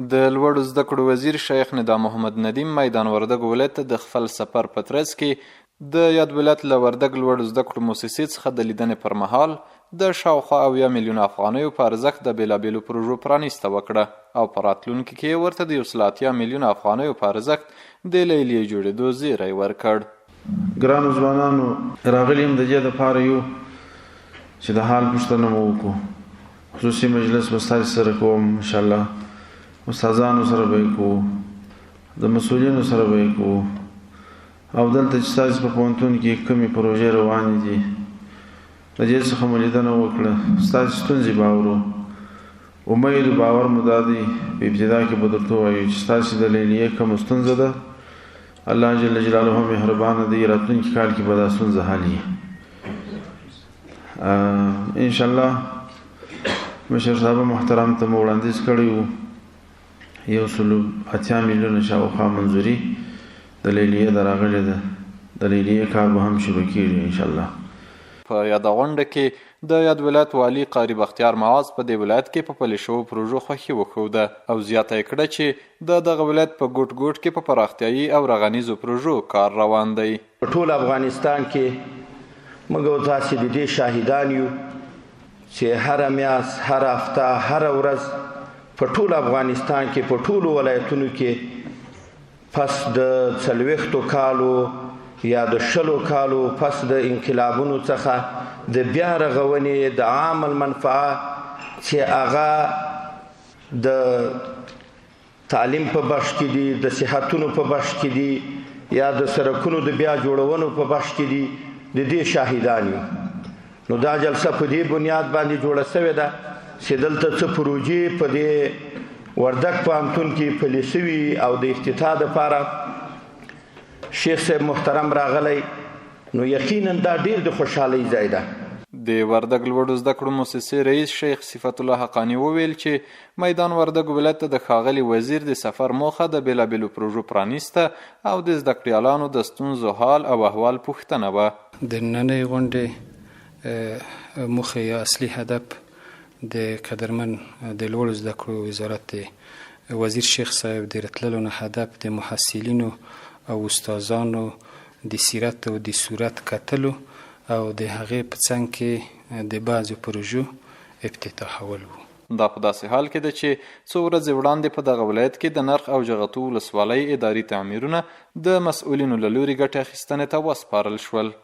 د لوړو زده کړو وزیر شیخ ندا محمد ندیم میدان وردګ ولایت ته د خپل سفر په ترڅ کې د یاد ولایت له وردګ لوړو زده کړو مؤسسې څخه د لیدنې پر مهال د شاوخوا 70 میلیون افغانیو په ارزښت د بېلابېلو پروژو پرانیسته وکړه او په راتلونکي کې ورته د 180 میلیون افغانیو په ارزښت د لیلیې جوړېدو زیری ورکړ. ګرانو ځوانانو، راغلي یم د دې دپاره یو چې د حال پوښتنه مو وکړو. خصوصي مجلس به ستاسې سره کوم، انشاءالله استادانو سره به یې کوو، د مسؤلینو سره به یې کوو، او دلته چې ستاسې په پوهنتون کې کومې پروژې روانې دي د دې څخه مو لیدنه وکړه، ستاسې ستونزې به اورو. امید و باور مو دا دی په ابتدا کې به درته ووایو چې ستاسې د لیلیې کومه ستونزه ده، الله جل جلاله مهربانه دی، راتلونکي کال کې به دا ستونزه حل وي انشاءالله. مشر صاحب محترم ته مو وړاندیز کړی و 180 میلیونه شاوخوا منظوري د لیلیې د راغلې ده، د لیلیې کار به هم شروع کېږي انشاءالله. په یاده غونډه کې د یاد ولایت والي قاري بختیار معاذ په دې ولایت کې په پلي شوو پروژو خوښي وښوده او زیاته یې کړه چې د دغه ولایت په ګوټ ګوټ کې په پراختیایي او رغنیزو پروژو کار روان دی. په ټول افغانستان کې موږ او تاسې د دې شاهدان یو چې هره میاشت، هره هفته، هره ورځ په ټول افغانستان کې په ټولو ولایتونو کې پس د 40 کالو یا د 20 کالو پس د انقلابونو څخه د بیا رغونې د عام المنفعه چې هغه د تعلیم په بخش کې دي، د صحتونو په بخش کې دي، یا د سړکونو د بیا جوړونو په بخش کې دي، د دې شاهدان یو. نو دا جلسه په دې بنیاد باندې جوړه شوې ده چې دلته څه پروژې په دې وردګ پوهنتون کې پلي شوي او د افتتاح دپاره شیخ صاحب محترم راغلی، نو یقینا دا ډېر د خوشحالۍ ځای ده. د وردګ لوړو زده کړو مؤسسې رئیس شیخ صفت الله حقانی وویل چې میدان وردګ ولایت ته د ښاغلي وزیر د سفر موخه د بېلابېلو پروژو پرانیسته او د زده کړیالانو د ستونزو حال او احوال پوښتنه وه. د نننۍ غونډې موخه یا اصلي هدف د قدرمن د لوړو زده کړو وزارت وزیر شیخ صاحب د راتللو نه هدف د محصلینو او استادانو د سیرت او د صورت کتلو او د هغې په څنګ کې د بعضو پروژو افتتاحول و. دا په داسې حال کې ده چې څو ورځې وړاندې په دغه ولایت کې د نرخ او جغتو ولسوالۍ اداري تعمیرونه د مسؤلینو له لوري ګټې اخیستنې ته وسپارل شول.